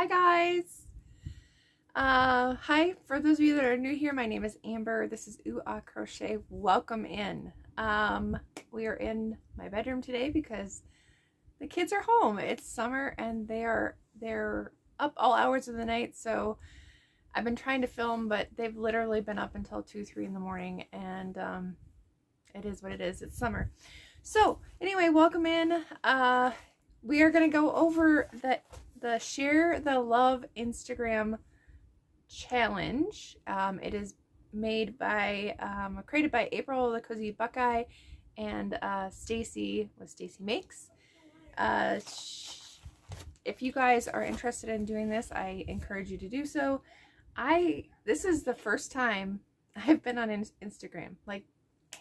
Hi guys! Hi, for those of you that are new here, my name is Amber. This is oohaahcrochet. Welcome in. We are in my bedroom today because the kids are home. It's summer and they're up all hours of the night, so I've been trying to film, but they've literally been up until 2, 3 in the morning, and it is what it is. It's summer. So anyway, welcome in. We are going to go over the Share the Love Instagram challenge. It is made by, created by April the Cozy Buckeye and Stacy with Stacy Makes. If you guys are interested in doing this, I encourage you to do so. This is the first time I've been on Instagram. Like,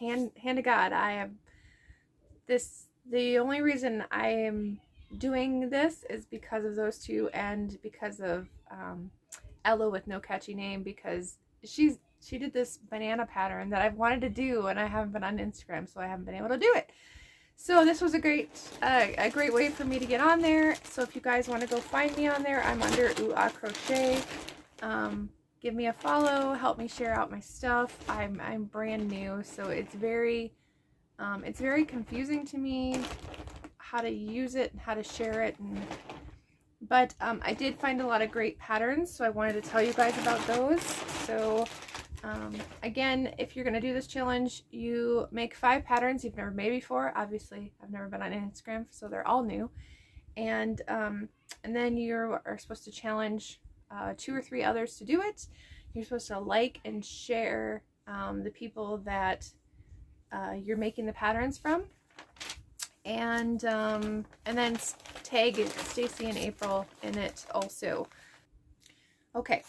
hand to God, I have this. The only reason I am doing this is because of those two, and because of Ella with no catchy name, because she did this banana pattern that I've wanted to do, and I haven't been on Instagram, so I haven't been able to do it. So this was a great way for me to get on there. So if you guys want to go find me on there, I'm under oohaahcrochet. Give me a follow, help me share out my stuff. I'm brand new, so it's very confusing to me how to use it and how to share it, but I did find a lot of great patterns, so I wanted to tell you guys about those. So again, if you're going to do this challenge, you make 5 patterns you've never made before. Obviously I've never been on Instagram, so they're all new, and then you are supposed to challenge 2 or 3 others to do it. You're supposed to like and share the people that you're making the patterns from, and then tag Stacy and April in it also. Okay,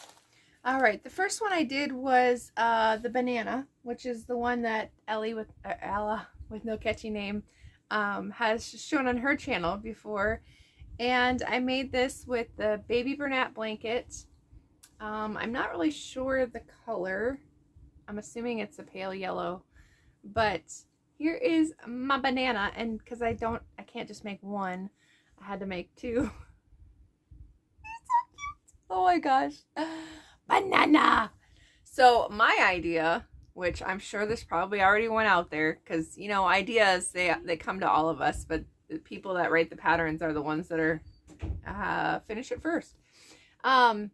all right. The first one I did was the banana, which is the one that Ella with no catchy name has shown on her channel before, and I made this with the baby Bernat blanket. I'm not really sure the color. I'm assuming it's a pale yellow, but here is my banana, and because I can't just make one, I had to make 2. It's so cute. Oh my gosh. Banana. So my idea, which I'm sure there's probably already one out there, because you know, ideas, they come to all of us, but the people that write the patterns are the ones that are finish it first. My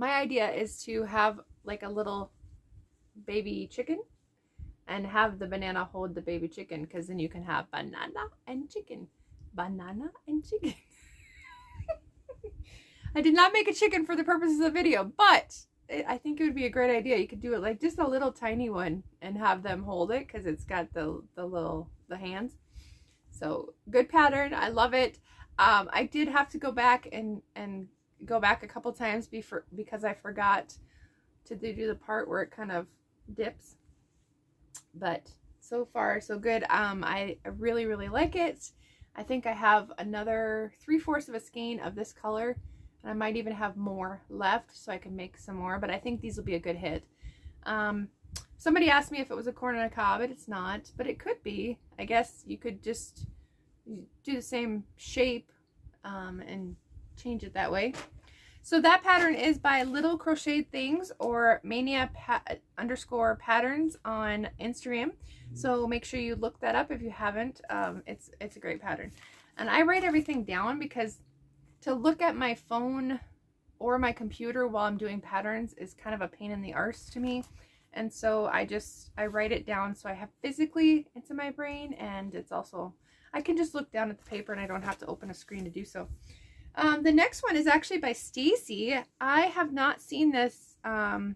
idea is to have like a little baby chicken, and have the banana hold the baby chicken, because then you can have banana and chicken. Banana and chicken. I did not make a chicken for the purposes of the video, but I think it would be a great idea. You could do it like just a little tiny one and have them hold it, because it's got the hands. So good pattern. I love it. I did have to go back and go back a couple times because I forgot to do the part where it kind of dips. But so far so good. I really like it. I think I have another 3/4 of a skein of this color, and I might even have more left, so I can make some more, but I think these will be a good hit. Somebody asked me if it was a corn on a cob. It's not, but it could be. I guess you could just do the same shape and change it that way. So that pattern is by Little Crocheted Things, or Mania_patterns on Instagram. So make sure you look that up if you haven't. It's a great pattern. And I write everything down because to look at my phone or my computer while I'm doing patterns is kind of a pain in the arse to me. And so I write it down, so I have physically it's in my brain, and it's also, I can just look down at the paper and I don't have to open a screen to do so. The next one is actually by Stacy. I have not seen this. I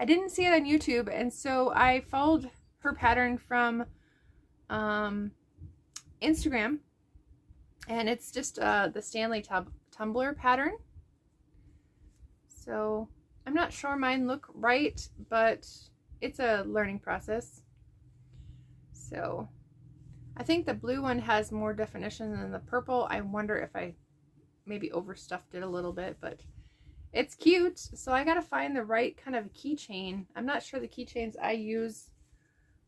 didn't see it on YouTube, and so I followed her pattern from Instagram, and it's just the Stanley tumbler pattern. So I'm not sure mine look right, but it's a learning process. So I think the blue one has more definition than the purple. I wonder if I maybe overstuffed it a little bit, but it's cute. So I gotta find the right kind of keychain. I'm not sure the keychains I use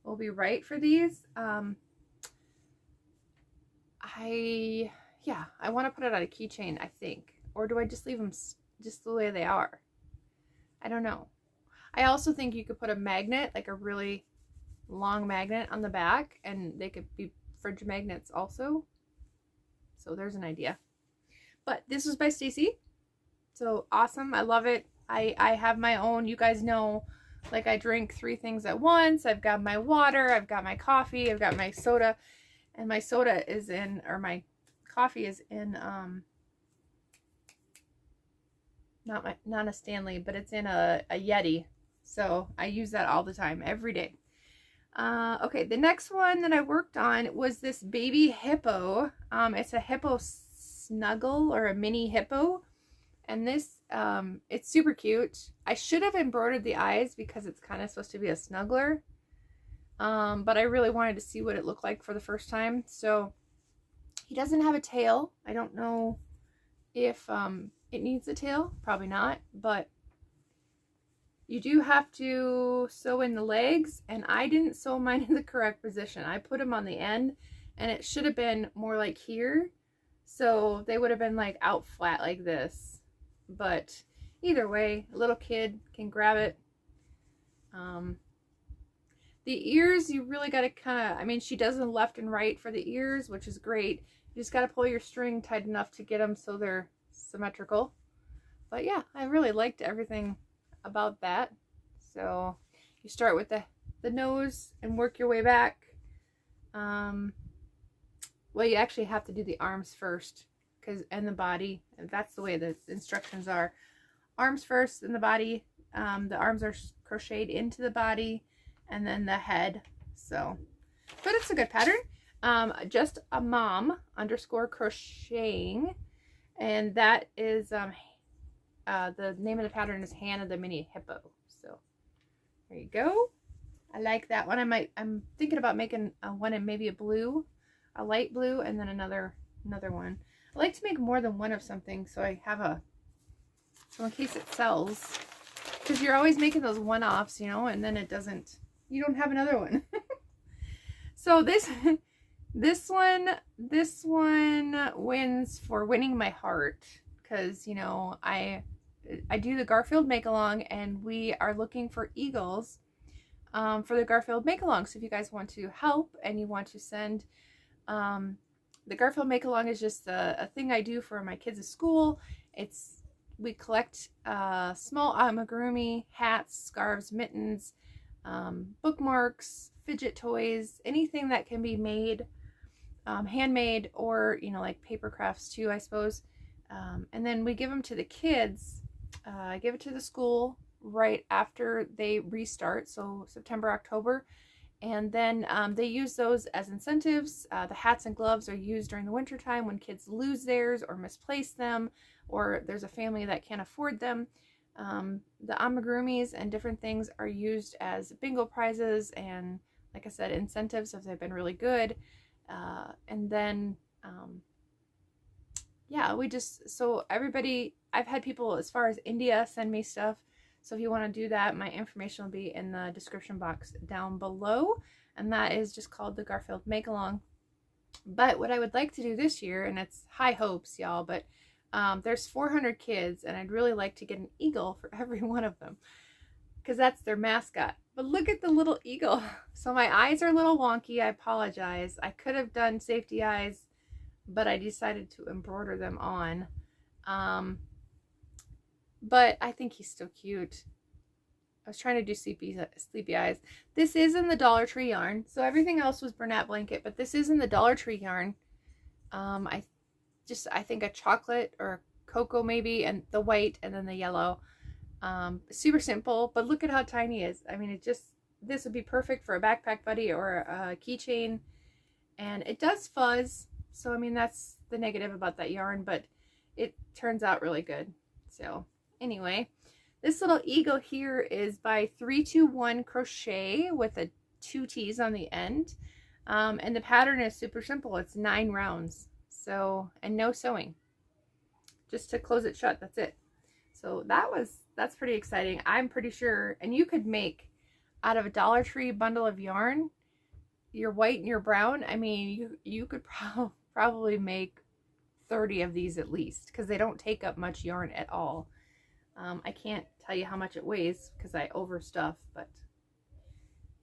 will be right for these. I want to put it on a keychain, I think. or do I just leave them just the way they are? I don't know. I also think you could put a magnet, like a really long magnet on the back, and they could be fridge magnets also. So there's an idea. But this was by Stacy. So awesome. I love it. I have my own, you guys know, like I drink 3 things at once. I've got my water, I've got my coffee, I've got my soda, and my soda is in, or my coffee is in, not a Stanley, but it's in a Yeti. So I use that all the time, every day. Okay, the next one that I worked on was this baby hippo. It's a hippo snuggle, or a mini hippo. And this, it's super cute. I should have embroidered the eyes because it's kind of supposed to be a snuggler. But I really wanted to see what it looked like for the first time. So he doesn't have a tail. I don't know if it needs a tail. Probably not. But you do have to sew in the legs. And I didn't sew mine in the correct position. I put them on the end. And it should have been more like here. So they would have been like out flat like this. But either way, a little kid can grab it. The ears, you really got to kind of, I mean, she does them left and right for the ears, which is great. You just got to pull your string tight enough to get them so they're symmetrical. But yeah, I really liked everything about that. So you start with the nose and work your way back. Well, you actually have to do the arms first, and the body. And that's the way the instructions are. Arms first, and the body. The arms are crocheted into the body, and then the head. So, but it's a good pattern. Just a mom _ crocheting, and that is the name of the pattern is Hannah the Mini Hippo. So there you go. I like that one. I'm thinking about making one in maybe a blue, a light blue, and then another one. I like to make more than one of something, so I have so in case it sells, because you're always making those one-offs, you know, and then it doesn't, you don't have another one. So this one wins for winning my heart, because, you know, I do the Garfield make-along, and we are looking for eagles for the Garfield make-along. So if you guys want to help and you want to send, the Garfield make-along is just a thing I do for my kids at school. We collect small amigurumi, hats, scarves, mittens, bookmarks, fidget toys, anything that can be made, handmade, or, you know, like paper crafts too, I suppose. And then we give them to the kids. I give it to the school right after they restart, so September, October. And then they use those as incentives. The hats and gloves are used during the winter time when kids lose theirs or misplace them, or there's a family that can't afford them. The amigurumis and different things are used as bingo prizes and, like I said, incentives if they've been really good. And then, yeah, so everybody, I've had people as far as India send me stuff. So if you want to do that, my information will be in the description box down below. And that is just called the Garfield Make-Along. But what I would like to do this year, and it's high hopes, y'all, but there's 400 kids, and I'd really like to get an eagle for every one of them, because that's their mascot. But look at the little eagle. So my eyes are a little wonky. I apologize. I could have done safety eyes, but I decided to embroider them on. But I think he's still cute. I was trying to do sleepy eyes. This is in the Dollar Tree yarn. So everything else was Bernat blanket, but this is in the Dollar Tree yarn. I think a chocolate or a cocoa maybe, and the white, and then the yellow. Super simple, but look at how tiny he is. I mean, this would be perfect for a backpack buddy or a keychain. And it does fuzz. So, I mean, that's the negative about that yarn, but it turns out really good. So anyway, this little eagle here is by 321 Crochet with 2 T's on the end. And the pattern is super simple. It's 9 rounds. So, and no sewing. Just to close it shut, that's it. So that's pretty exciting. I'm pretty sure, and you could make out of a Dollar Tree bundle of yarn, your white and your brown, I mean, you could probably make 30 of these at least, because they don't take up much yarn at all. I can't tell you how much it weighs because I overstuff, but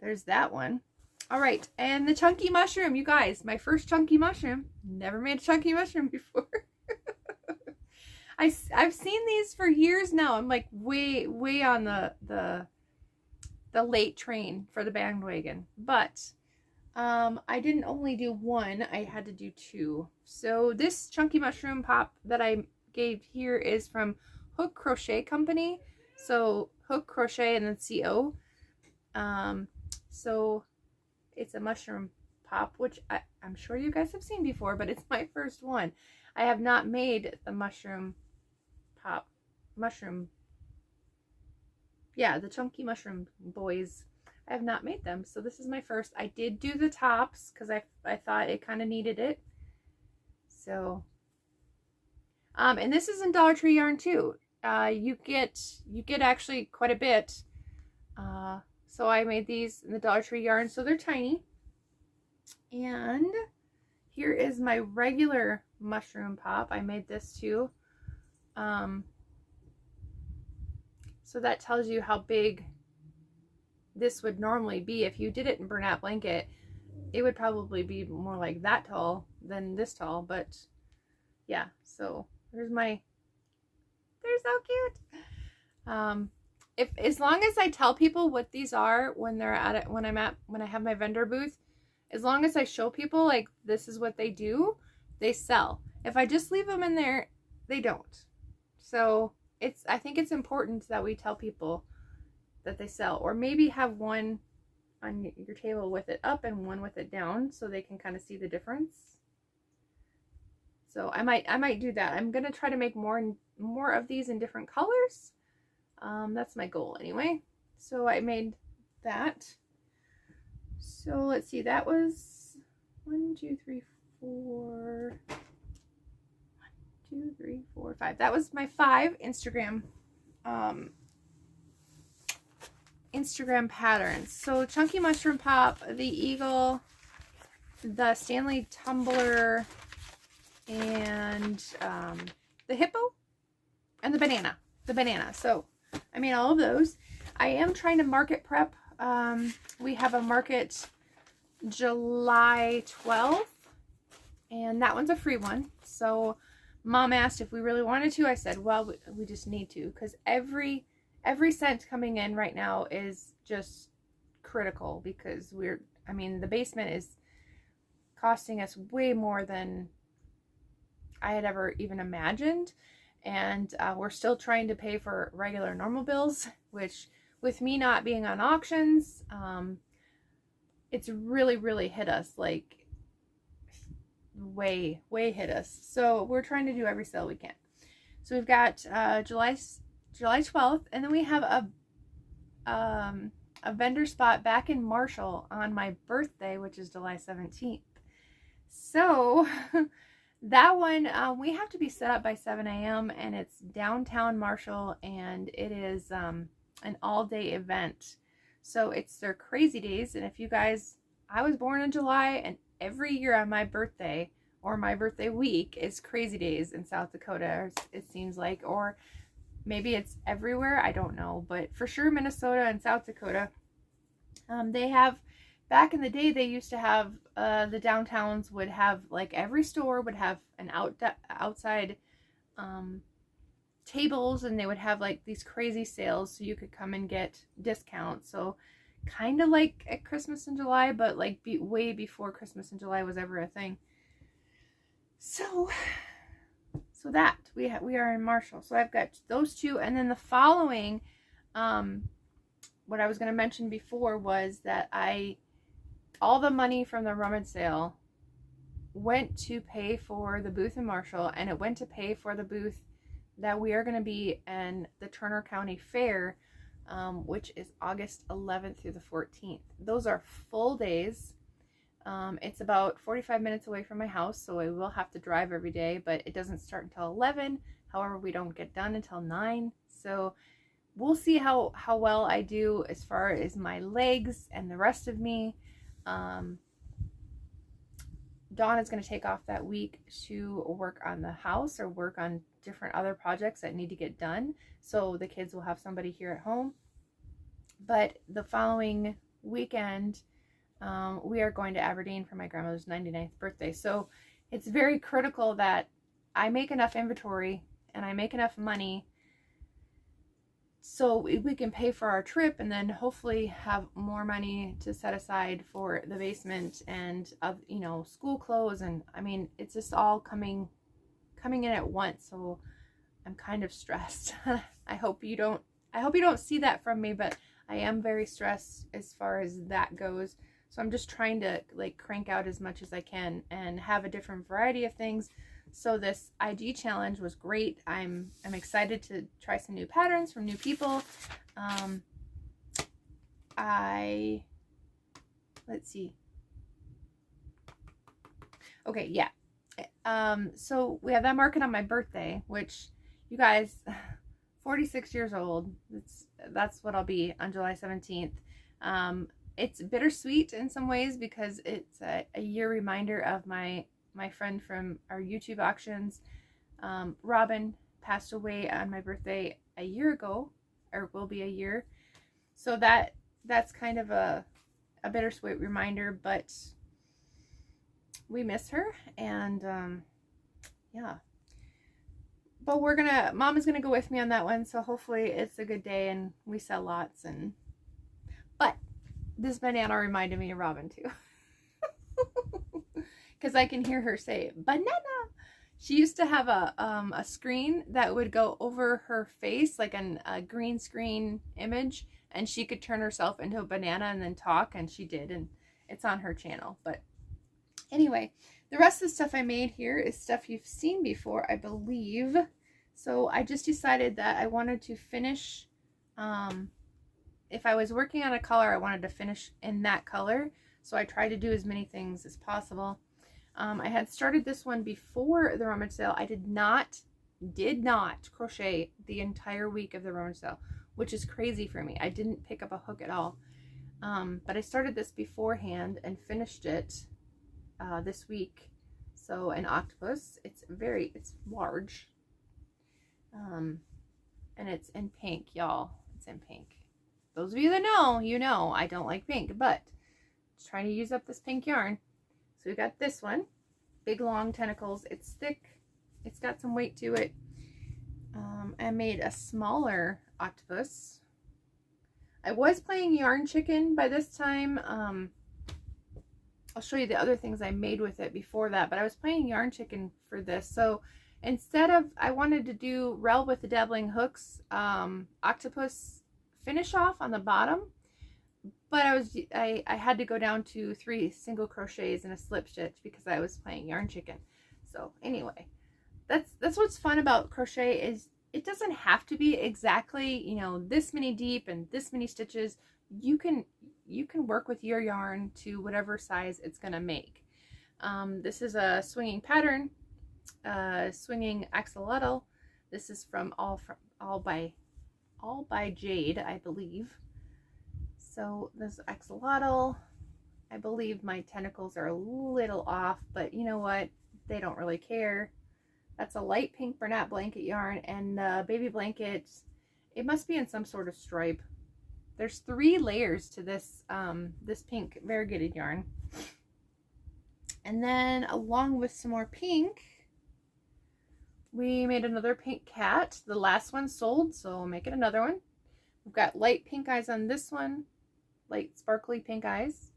there's that one. All right, and the chunky mushroom, you guys, my first chunky mushroom. Never made a chunky mushroom before. I've seen these for years now. I'm like way on the late train for the bandwagon, but I didn't only do one, I had to do two. So this chunky mushroom pop that I gave here is from Hook Crochet Company. So Hook Crochet and then CO. So it's a mushroom pop, which I'm sure you guys have seen before, but it's my first one. I have not made the mushroom pop, yeah, the chunky mushroom boys. I have not made them, so this is my first. I did do the tops because I thought it kind of needed it. So, and this is in Dollar Tree yarn too. You get actually quite a bit. So I made these in the Dollar Tree yarn, so they're tiny. And here is my regular mushroom pop. I made this too. So that tells you how big this would normally be. If you did it in burlap blanket, it would probably be more like that tall than this tall, but yeah. So there's my, they're so cute. If as long as I tell people what these are when they're at it, when I have my vendor booth, as long as I show people like this is what they do, they sell. If I just leave them in there, they don't. So I think it's important that we tell people that they sell, or maybe have one on your table with it up and one with it down so they can kind of see the difference. So I might do that. I'm gonna try to make more of these in different colors. That's my goal anyway. So I made that. So let's see, that was 1, 2, 3, 4. 1, 2, 3, 4, 5. That was my 5 Instagram patterns. So chunky mushroom pop, the eagle, the Stanley tumbler, and the hippo, and the banana. So I made all of those. I am trying to market prep. We have a market July 12th, and that one's a free one. So Mom asked if we really wanted to. I said, well, we just need to, because every cent coming in right now is just critical, because the basement is costing us way more than I had ever even imagined. And we're still trying to pay for regular normal bills, which with me not being on auctions, it's really hit us, like way hit us. So we're trying to do every sale we can. So we've got July 12th, and then we have a vendor spot back in Marshall on my birthday, which is July 17th. So that one, we have to be set up by 7 a.m. and it's downtown Marshall, and it is an all-day event. So it's their crazy days. And if you guys, I was born in July, and every year on my birthday or my birthday week is crazy days in South Dakota, it seems like, or maybe it's everywhere, I don't know, but for sure Minnesota and South Dakota, they have, back in the day, they used to have, the downtowns would have, like, every store would have an outside tables, and they would have like these crazy sales so you could come and get discounts. So kind of like at Christmas in July, but like way before Christmas in July was ever a thing. So that we are in Marshall. So I've got those two, and then the following, what I was going to mention before was that all the money from the rummage sale went to pay for the booth in Marshall, and it went to pay for the booth that we are going to be in the Turner County Fair, which is August 11th through the 14th. Those are full days. It's about 45 minutes away from my house, so I will have to drive every day, but it doesn't start until 11. However, we don't get done until 9. So we'll see how well I do as far as my legs and the rest of me. Dawn is going to take off that week to work on the house or work on different other projects that need to get done. So the kids will have somebody here at home. But the following weekend, we are going to Aberdeen for my grandmother's 99th birthday. So it's very critical that I make enough inventory and I make enough money so we can pay for our trip, and then hopefully have more money to set aside for the basement and you know, school clothes. And I mean, it's just all coming in at once, so I'm kind of stressed. I hope you don't see that from me, but I am very stressed as far as that goes. So I'm just trying to like crank out as much as I can and have a different variety of things. So this IG challenge was great. I'm excited to try some new patterns from new people. Let's see. Okay, yeah. So we have that market on my birthday, which, you guys, 46 years old. That's what I'll be on July 17th. It's bittersweet in some ways because it's a year reminder of my friend from our YouTube auctions. Robin passed away on my birthday a year ago, or will be a year. So that's kind of a bittersweet reminder, but we miss her, and yeah. But Mom is gonna go with me on that one, so hopefully it's a good day and we sell lots. But this banana reminded me of Robin too. Because I can hear her say banana. She used to have a screen that would go over her face, like a green screen image, and she could turn herself into a banana and then talk, and she did, and it's on her channel. But anyway, the rest of the stuff I made here is stuff you've seen before, I believe. So I just decided that I wanted to finish, if I was working on a color, I wanted to finish in that color. So I tried to do as many things as possible. I had started this one before the rummage sale. I did not crochet the entire week of the rummage sale, which is crazy for me. I didn't pick up a hook at all. But I started this beforehand and finished it this week. So an octopus, it's large. And it's in pink, y'all. It's in pink. Those of you that know, you know I don't like pink, but just trying to use up this pink yarn. So we got this one, big long tentacles. It's thick. It's got some weight to it. I made a smaller octopus. I was playing Yarn Chicken by this time. I'll show you the other things I made with it before that, but I was playing Yarn Chicken for this. So instead of, I wanted to do Rel with the Dabbling Hooks octopus finish off on the bottom. But I had to go down to 3 single crochets and a slip stitch because I was playing Yarn Chicken. So anyway, that's what's fun about crochet, is it doesn't have to be exactly, you know, this many deep and this many stitches. You can work with your yarn to whatever size it's gonna make. This is a swinging pattern, swinging axolotl. This is from all by Jade, I believe. So this axolotl, I believe my tentacles are a little off, but you know what? They don't really care. That's a light pink Bernat blanket yarn, and baby blanket, it must be in some sort of stripe. There's 3 layers to this, this pink variegated yarn. And then along with some more pink, we made another pink cat. The last one sold, so we'll make it another one. We've got light pink eyes on this one. Light sparkly pink eyes.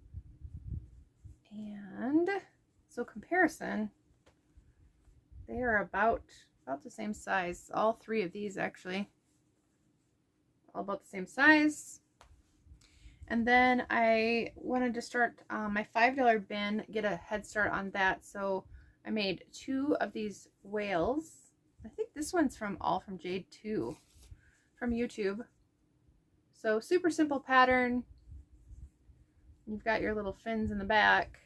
And so comparison, they are about the same size. All 3 of these actually, all about the same size. And then I wanted to start my $5 bin, get a head start on that. So I made 2 of these whales. I think this one's from Jade too, from YouTube. So super simple pattern. You've got your little fins in the back.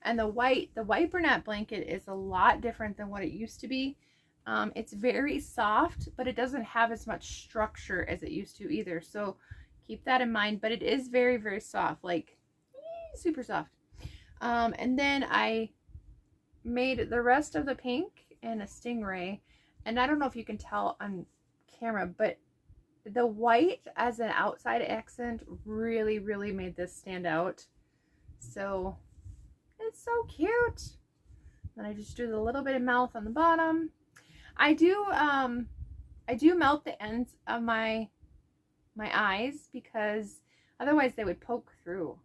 And the white Bernat blanket is a lot different than what it used to be. It's very soft, but it doesn't have as much structure as it used to either. So keep that in mind, but it is very, very soft, like super soft. And then I made the rest of the pink in a stingray. And I don't know if you can tell on camera, but the white as an outside accent really, really made this stand out. So it's so cute. Then I just do the little bit of mouth on the bottom. I do melt the ends of my eyes because otherwise they would poke through,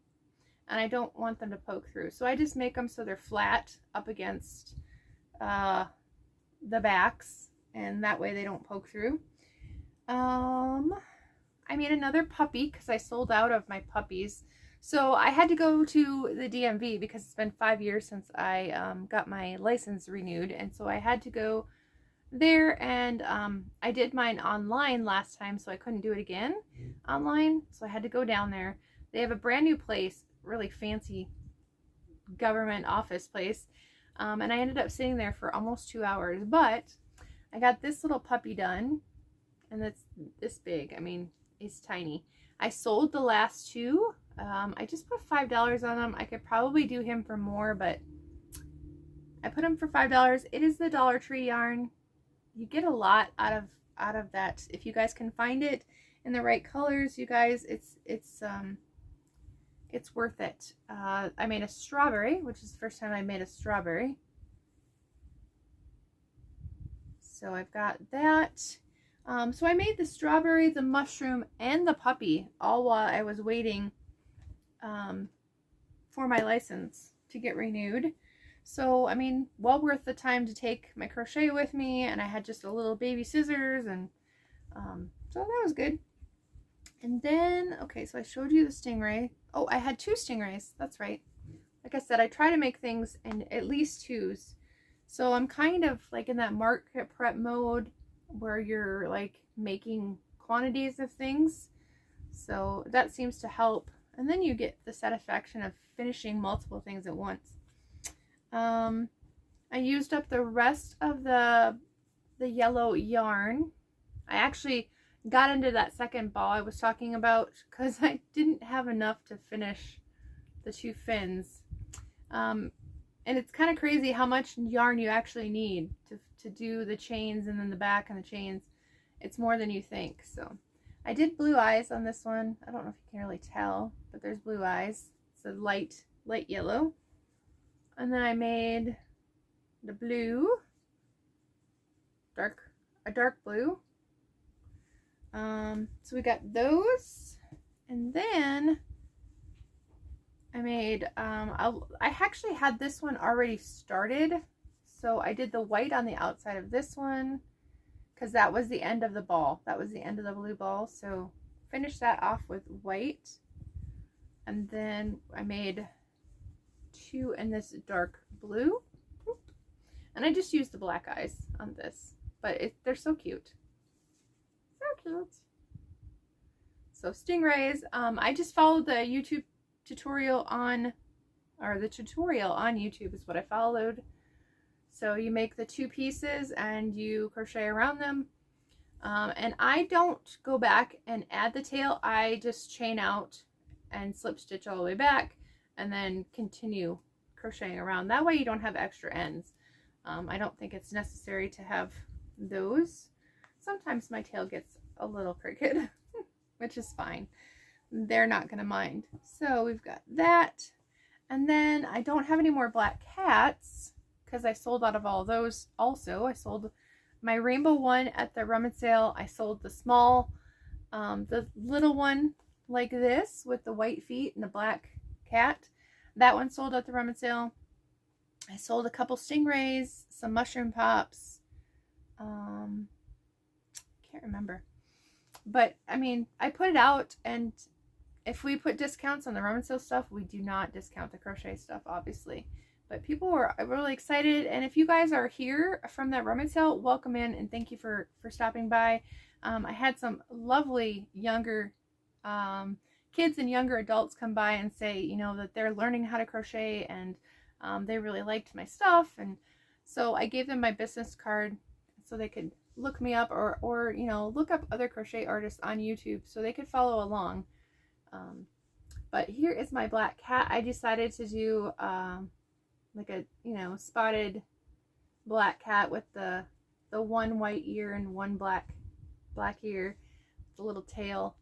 and I don't want them to poke through. So I just make them so they're flat up against the backs, and that way they don't poke through. I made another puppy because I sold out of my puppies. So I had to go to the DMV because it's been 5 years since I got my license renewed. And so I had to go there, and I did mine online last time, so I couldn't do it again online. So I had to go down there. They have a brand new place, really fancy government office place. And I ended up sitting there for almost 2 hours. But I got this little puppy done. And it's this big. I mean, it's tiny. I sold the last two. I just put $5 on them. I could probably do him for more, but I put him for $5. It is the Dollar Tree yarn. You get a lot out of that. If you guys can find it in the right colors, you guys, it's worth it. I made a strawberry, which is the first time I made a strawberry. So I've got that. So I made the strawberry, the mushroom, and the puppy all while I was waiting for my license to get renewed. So, I mean, well worth the time to take my crochet with me, and I had just a little baby scissors, and so that was good. And then, okay, so I showed you the stingray. Oh, I had 2 stingrays, that's right. Like I said, I try to make things in at least 2s. So I'm kind of like in that market prep mode where you're like making quantities of things, so that seems to help, and then you get the satisfaction of finishing multiple things at once. I used up the rest of the yellow yarn. I actually got into that second ball I was talking about because I didn't have enough to finish the 2 fins, and it's kind of crazy how much yarn you actually need to do the chains and then the back and the chains. It's more than you think. So I did blue eyes on this one. I don't know if you can really tell, but there's blue eyes. It's a light yellow. And then I made the blue, a dark blue. So we got those, and then I made, I actually had this one already started. So I did the white on the outside of this one because that was the end of the ball. That was the end of the blue ball. So finish that off with white. And then I made 2 in this dark blue. And I just used the black eyes on this. But they're so cute. So cute. So stingrays. I just followed the YouTube tutorial on, or the tutorial on YouTube is what I followed. So you make the 2 pieces and you crochet around them. And I don't go back and add the tail. I just chain out and slip stitch all the way back and then continue crocheting around. That way you don't have extra ends. I don't think it's necessary to have those. Sometimes my tail gets a little crooked, which is fine. They're not going to mind. So we've got that. And then I don't have any more black cats because I sold out of all of those also. I sold my rainbow one at the rummage sale. I sold the small, the little one like this with the white feet and the black cat. That one sold at the rummage sale. I sold a couple stingrays, some mushroom pops. Can't remember. But, I mean, I put it out, and if we put discounts on the rummage sale stuff, we do not discount the crochet stuff, obviously. But people were really excited, and if you guys are here from that rummage sale, welcome in, and thank you for stopping by. I had some lovely younger kids and younger adults come by and say, you know, that they're learning how to crochet, and they really liked my stuff, and so I gave them my business card so they could look me up, or you know, look up other crochet artists on YouTube so they could follow along. But here is my black cat. I decided to do like a, you know, spotted black cat with the one white ear and one black ear, the little tail.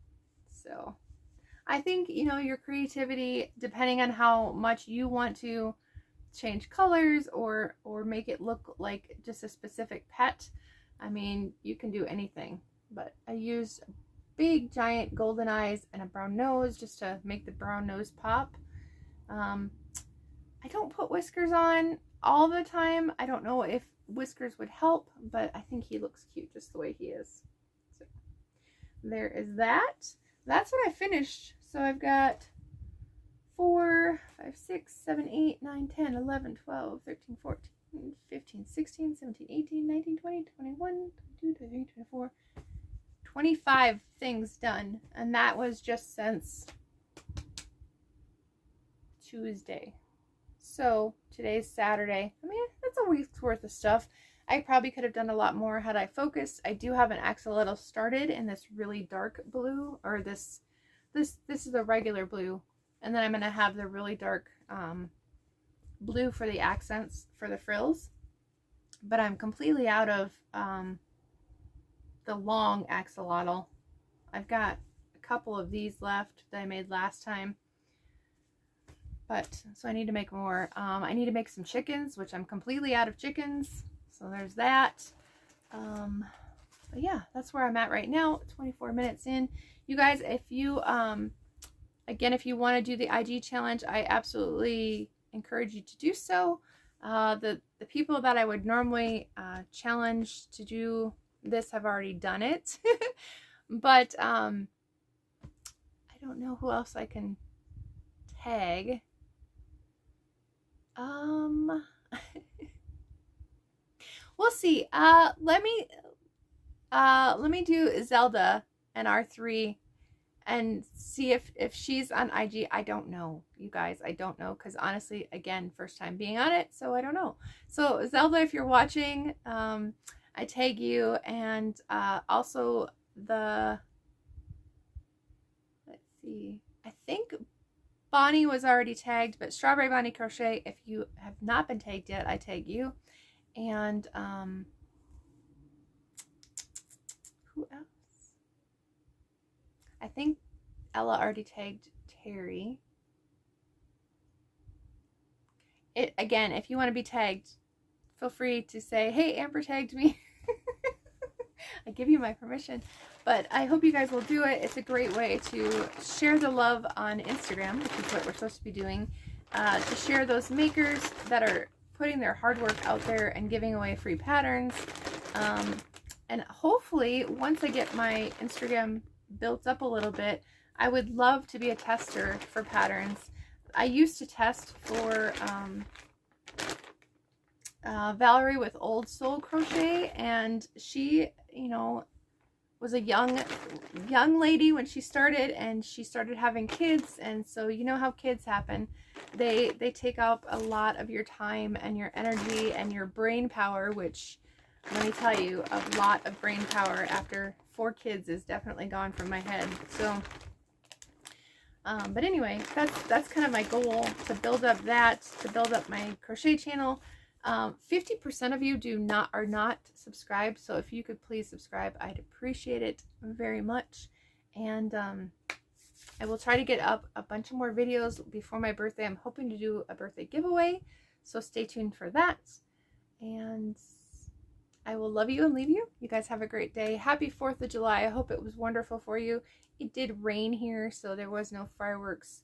So I think, you know, your creativity, depending on how much you want to change colors or make it look like just a specific pet, I mean, you can do anything. But I used big giant golden eyes and a brown nose just to make the brown nose pop. I don't put whiskers on all the time. I don't know if whiskers would help, but I think he looks cute just the way he is. So there is that. That's what I finished. So I've got 4, 5, 6, 7, 8, 9, 10, 11, 12, 13, 14, 15, 16, 17, 18, 19, 20, 21, 22, 23, 24, 25 things done. And that was just since Tuesday. So today's Saturday. I mean, that's a week's worth of stuff. I probably could have done a lot more had I focused. I do have an axolotl started in this really dark blue, or this is a regular blue, and then I'm going to have the really dark blue for the accents for the frills. But I'm completely out of the long axolotl. I've got a couple of these left that I made last time. But, so I need to make more. I need to make some chickens, which I'm completely out of chickens. So there's that. But yeah, that's where I'm at right now, 24 minutes in. You guys, if you, again, if you want to do the IG challenge, I absolutely encourage you to do so. The people that I would normally challenge to do this have already done it. But I don't know who else I can tag. We'll see. Let me do Zelda and R3 and see if she's on IG. I don't know, you guys. I don't know, because honestly, again, first time being on it, so I don't know. So Zelda, if you're watching, I tag you, and also let's see, I think Bonnie was already tagged, but Strawberry Bonnie Crochet, if you have not been tagged yet, I tag you. And who else? I think Ella already tagged Terry. Again, if you want to be tagged, feel free to say, hey, Amber tagged me. I give you my permission. But I hope you guys will do it. It's a great way to share the love on Instagram, which is what we're supposed to be doing, to share those makers that are putting their hard work out there and giving away free patterns. And hopefully, once I get my Instagram built up a little bit, I would love to be a tester for patterns. I used to test for Valerie with Old Soul Crochet, and she, you know, was a young lady when she started, and she started having kids, and so you know how kids happen. They take up a lot of your time and your energy and your brain power, which, let me tell you, a lot of brain power after 4 kids is definitely gone from my head. So but anyway, that's kind of my goal, to build up my crochet channel. 50% of you are not subscribed, so if you could please subscribe, I'd appreciate it very much. And I will try to get up a bunch of more videos before my birthday. I'm hoping to do a birthday giveaway, so stay tuned for that. And I will love you and leave you. You guys have a great day. Happy 4th of July. I hope it was wonderful for you. It did rain here, so there was no fireworks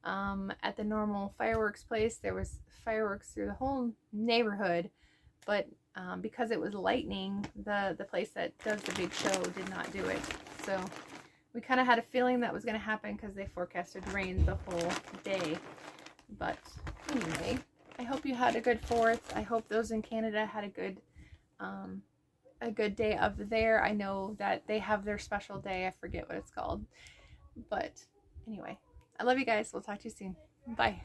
at the normal fireworks place. There was fireworks through the whole neighborhood, but because it was lightning, the place that does the big show did not do it. So we kind of had a feeling that was going to happen because they forecasted rain the whole day. But anyway, I hope you had a good 4th. I hope those in Canada had a good day of there. I know that they have their special day. I forget what it's called. But anyway, I love you guys. We'll talk to you soon. Bye.